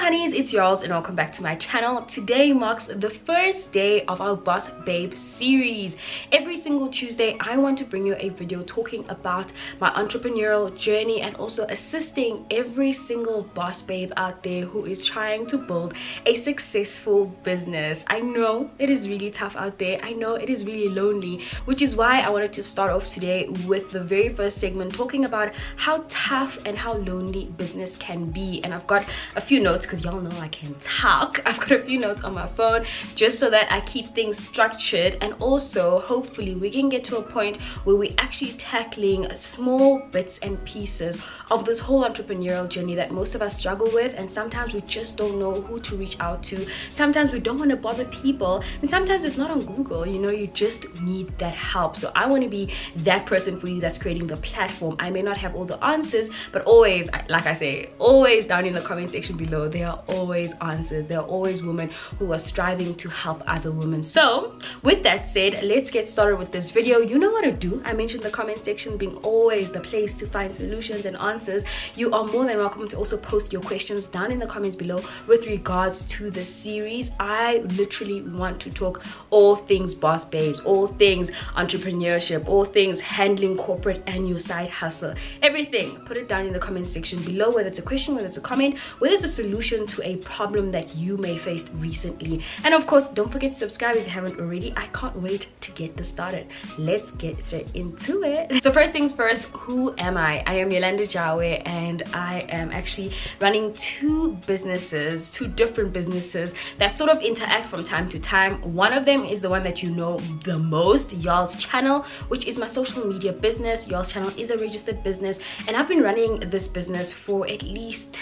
honeys, it's Yolz and welcome back to my channel. Today marks the first day of our Boss Babe series. Every single Tuesday I want to bring you a video talking about my entrepreneurial journey and also assisting every single boss babe out there who is trying to build a successful business. I know it is really tough out there. I know it is really lonely, which is why I wanted to start off today with the very first segment talking about how tough and how lonely business can be. And I've got a few notes because y'all know I can talk. I've got a few notes on my phone just so that I keep things structured, and also hopefully we can get to a point where we're actually tackling small bits and pieces of this whole entrepreneurial journey that most of us struggle with, and sometimes we just don't know who to reach out to. Sometimes we don't want to bother people, and sometimes it's not on Google, you know, you just need that help. So I want to be that person for you that's creating the platform. I may not have all the answers, but always, like I say, always down in the comment section below, there are always answers. There are always women who are striving to help other women. So with that said, let's get started with this video. You know what to do. I mentioned the comment section being always the place to find solutions and answers. You are more than welcome to also post your questions down in the comments below with regards to the series. I literally want to talk all things boss babes, all things entrepreneurship, all things handling corporate and your side hustle, everything. Put it down in the comment section below, whether it's a question, whether it's a comment, whether it's a solution to a problem that you may have faced recently. And of course, don't forget to subscribe if you haven't already. I can't wait to get this started. Let's get straight into it. So first things first, who am I? I am Yolanda Jawe, and I am actually running two different businesses that sort of interact from time to time. One of them is the one that you know the most, Yolz channel, which is my social media business. Yolz channel is a registered business, and I've been running this business for at least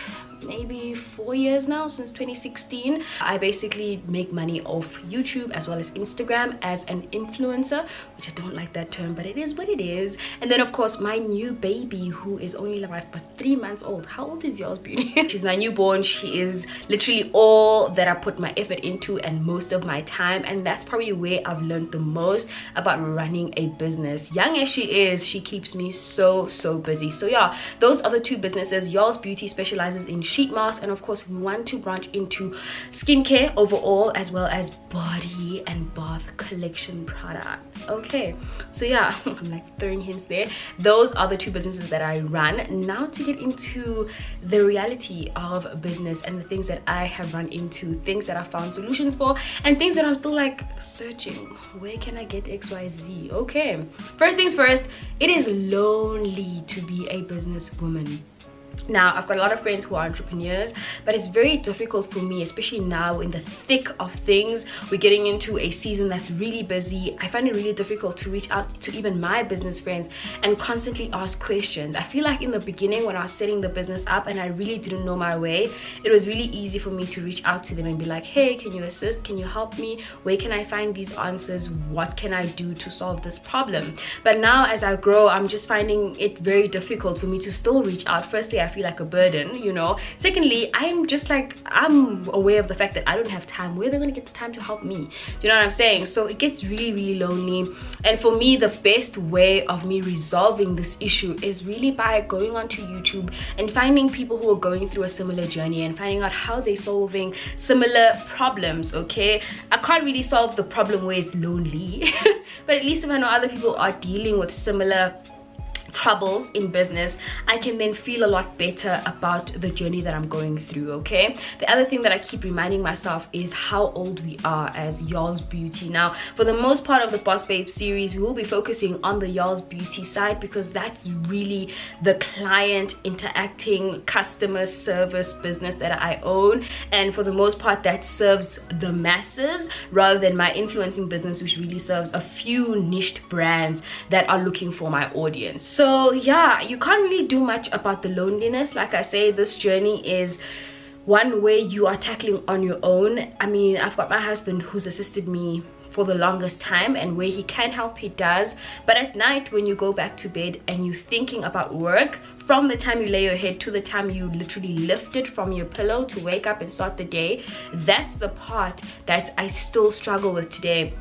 maybe 4 years now, since 2016. I basically make money off YouTube as well as Instagram as an influencer, which I don't like that term, but it is what it is. And then of course my new baby, who is only like 3 months old. How old is yours, beauty? She's my newborn. She is literally all that I put my effort into and most of my time, and that's probably where I've learned the most about running a business. Young as she is, she keeps me so busy. So yeah, those other two businesses, Yolz Beauty specializes in sheet masks, and of course we want to branch into skincare overall as well as body and bath collection products. Okay, so yeah, I'm like throwing hints there. Those are the two businesses that I run. Now to get into the reality of business and the things that I have run into, things that I found solutions for, and things that I'm still like searching, where can I get XYZ? Okay, first things first, it is lonely to be a businesswoman. Now, I've got a lot of friends who are entrepreneurs, but it's very difficult for me, especially now in the thick of things. We're getting into a season that's really busy. I find it really difficult to reach out to even my business friends and constantly ask questions. I feel like in the beginning when I was setting the business up and I really didn't know my way, it was really easy for me to reach out to them and be like, hey, can you assist? Can you help me? Where can I find these answers? What can I do to solve this problem? But now as I grow, I'm just finding it very difficult for me to still reach out. Firstly, I feel like a burden, you know. Secondly, I'm aware of the fact that I don't have time. Where are they going to get the time to help me? Do you know what I'm saying? So it gets really lonely. And for me, the best way of me resolving this issue is really by going onto YouTube and finding people who are going through a similar journey and finding out how they're solving similar problems. Okay, I can't really solve the problem where it's lonely but at least if I know other people are dealing with similar troubles in business, I can then feel a lot better about the journey that I'm going through. Okay, the other thing that I keep reminding myself is how old we are as Yolz Beauty. Now, for the most part of the Boss Babe series, we will be focusing on the Yolz Beauty side because that's really the client interacting customer service business that I own, and for the most part that serves the masses rather than my influencing business, which really serves a few niched brands that are looking for my audience. So yeah, you can't really do much about the loneliness. Like I say, this journey is one way you are tackling on your own. I mean, I've got my husband who's assisted me for the longest time, and where he can help, he does. But at night when you go back to bed and you're thinking about work, from the time you lay your head to the time you literally lift it from your pillow to wake up and start the day, that's the part that I still struggle with today.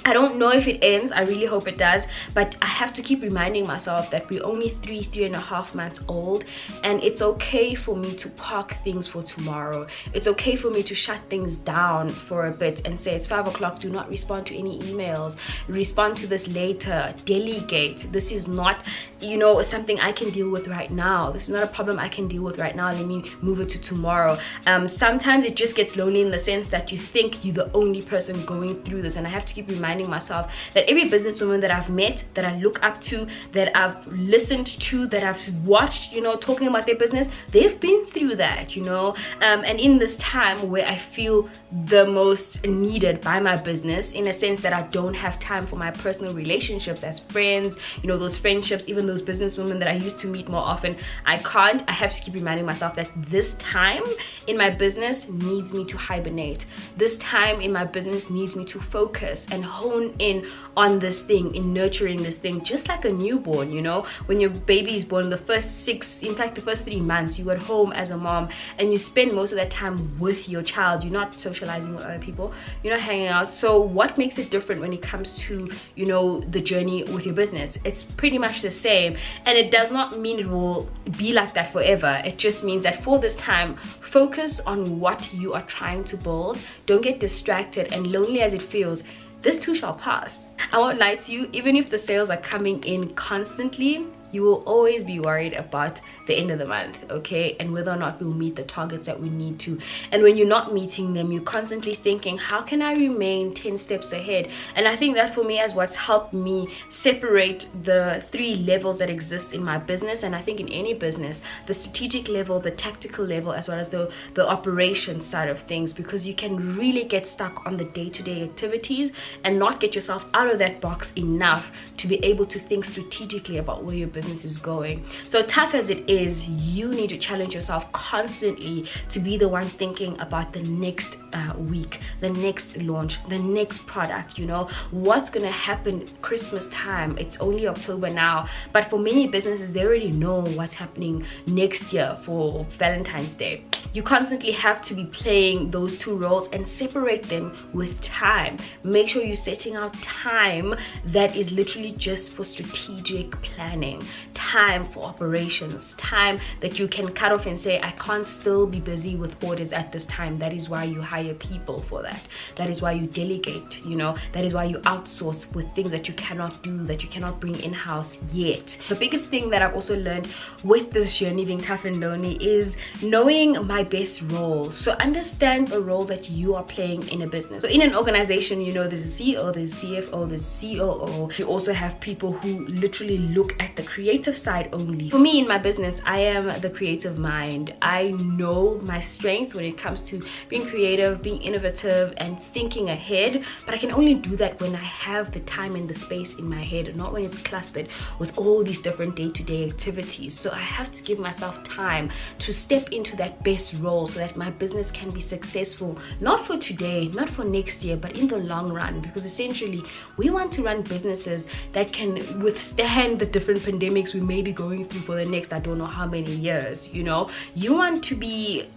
I don't know if it ends. I really hope it does, but I have to keep reminding myself that we're only 3.5 months old, and it's okay for me to park things for tomorrow. It's okay for me to shut things down for a bit and say it's 5 o'clock, do not respond to any emails, respond to this later, delegate. This is not, you know, something I can deal with right now. This is not a problem I can deal with right now. Let me move it to tomorrow. Sometimes it just gets lonely in the sense that you think you're the only person going through this, and I have to keep reminding myself that every businesswoman that I've met, that I look up to, that I've listened to, that I've watched, you know, talking about their business, they've been through that, you know. And in this time where I feel the most needed by my business, in a sense that I don't have time for my personal relationships as friends, you know, those friendships, even those businesswomen that I used to meet more often, I can't. I have to keep reminding myself that this time in my business needs me to hibernate. This time in my business needs me to focus and hone in on this thing, in nurturing this thing, just like a newborn. You know, when your baby is born, the first 3 months, you at home as a mom, and you spend most of that time with your child. You're not socializing with other people, you're not hanging out. So what makes it different when it comes to, you know, the journey with your business? It's pretty much the same, and it does not mean it will be like that forever. It just means that for this time, focus on what you are trying to build. Don't get distracted, and lonely as it feels, this too shall pass. I won't lie to you, even if the sales are coming in constantly, you will always be worried about the end of the month, okay, and whether or not we'll meet the targets that we need to. And when you're not meeting them, you're constantly thinking, how can I remain 10 steps ahead? And I think that for me is what's helped me separate the 3 levels that exist in my business, and I think in any business, the strategic level, the tactical level, as well as the operation side of things, because you can really get stuck on the day-to-day activities and not get yourself out of that box enough to be able to think strategically about where your business is going. So tough as it is, you need to challenge yourself constantly to be the one thinking about the next week, the next launch, the next product. You know, what's gonna happen Christmas time? It's only October now, but for many businesses, they already know what's happening next year for Valentine's Day. You constantly have to be playing those 2 roles and separate them with time. Make sure you're setting out time that is literally just for strategic planning, time for operations, time that you can cut off and say, I can't still be busy with orders at this time. That is why you hire people for that. That is why you delegate, you know, that is why you outsource with things that you cannot do, that you cannot bring in-house yet. The biggest thing that I've also learned with this journey being tough and lonely is knowing my best role. So understand the role that you are playing in a business. So in an organization, you know, there's a CEO, there's a CFO, there's a COO. You also have people who literally look at the creative side only. For me in my business, I am the creative mind. I know my strength when it comes to being creative, being innovative, and thinking ahead, but I can only do that when I have the time and the space in my head, not when it's clustered with all these different day-to-day activities. So I have to give myself time to step into that best role so that my business can be successful, not for today, not for next year, but in the long run, because essentially we want to run businesses that can withstand the different pandemics we may be going through for the next, I don't know how many years. You know, you want to be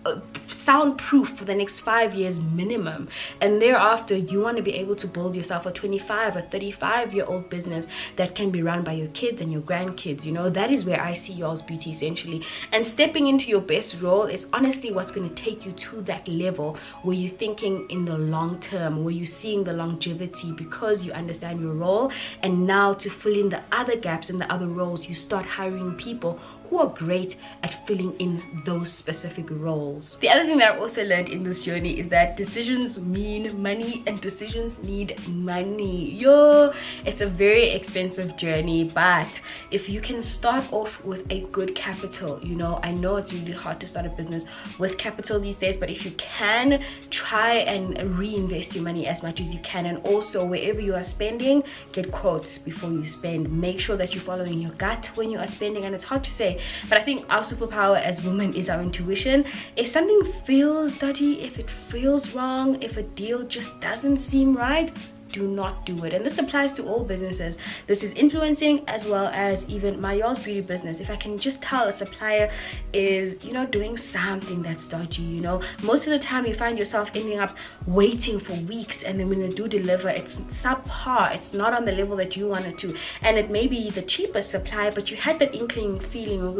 soundproof for the next 5 years minimum, and thereafter you want to be able to build yourself a 25 or 35-year-old business that can be run by your kids and your grandkids. You know, that is where I see Yolz Beauty essentially, and stepping into your best role is honestly what's going to take you to that level where you're thinking in the long term, where you're seeing the longevity because you understand your role. And now to fill in the other gaps in the other roles, you start hiring people who are great at filling in those specific roles. The other thing that I've also learned in this journey is that decisions mean money, and decisions need money. Yo, it's a very expensive journey, but if you can start off with a good capital, you know, I know it's really hard to start a business with capital these days, but if you can, try and reinvest your money as much as you can. And also, wherever you are spending, get quotes before you spend. Make sure that you're following your gut when you are spending. And it's hard to say, but I think our superpower as women is our intuition. If something feels dodgy, if it feels wrong, if a deal just doesn't seem right, do not do it. And this applies to all businesses. This is influencing as well as even my Yolz beauty business. If I can just tell a supplier is, you know, doing something that's dodgy, you know, most of the time you find yourself ending up waiting for weeks, and then when they do deliver, it's subpar, it's not on the level that you want it to, and it may be the cheapest supply, but you had that inkling feeling of,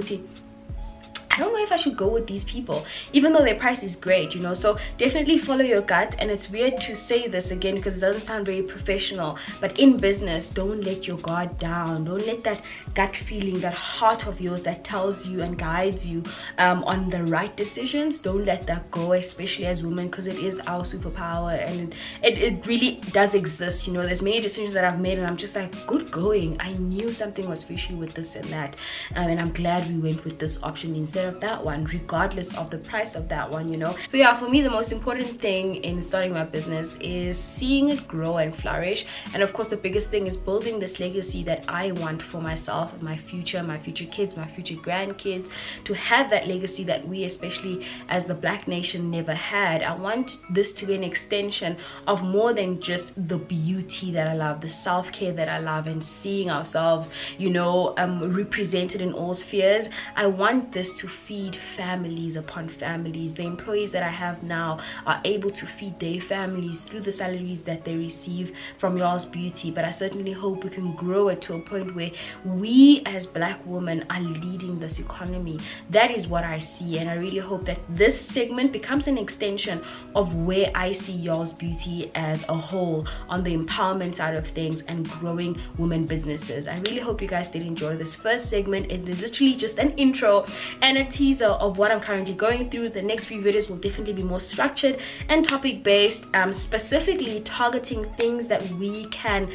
I don't know if I should go with these people, even though their price is great, you know. So definitely follow your gut. And it's weird to say this again because it doesn't sound very professional, but in business, don't let your guard down. Don't let that gut feeling, that heart of yours that tells you and guides you on the right decisions, don't let that go, especially as women, because it is our superpower, and it really does exist, you know. There's many decisions that I've made and I'm just like, good going, I knew something was fishy with this and that, and I'm glad we went with this option instead of that one, regardless of the price of that one, you know. So yeah, for me, the most important thing in starting my business is seeing it grow and flourish. And of course, the biggest thing is building this legacy that I want for myself and my future kids, my future grandkids, to have that legacy that we, especially as the Black nation, never had. I want this to be an extension of more than just the beauty that I love, the self-care that I love, and seeing ourselves, you know, represented in all spheres. I want this to feed families upon families. The employees that I have now are able to feed their families through the salaries that they receive from Yolz Beauty, but I certainly hope we can grow it to a point where we as Black women are leading this economy. That is what I see, and I really hope that this segment becomes an extension of where I see Yolz Beauty as a whole on the empowerment side of things and growing women businesses. I really hope you guys did enjoy this first segment. It is literally just an intro and a teaser of what I'm currently going through. The next few videos will definitely be more structured and topic based, specifically targeting things that we can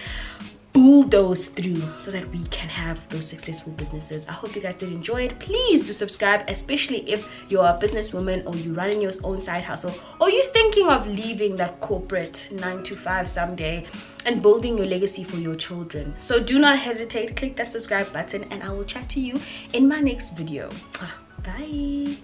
bulldoze through so that we can have those successful businesses. I hope you guys did enjoy it. Please do subscribe, especially if you're a businesswoman or you're running your own side hustle, or you're thinking of leaving that corporate 9-to-5 someday and building your legacy for your children. So do not hesitate, click that subscribe button, and I will chat to you in my next video. Bye.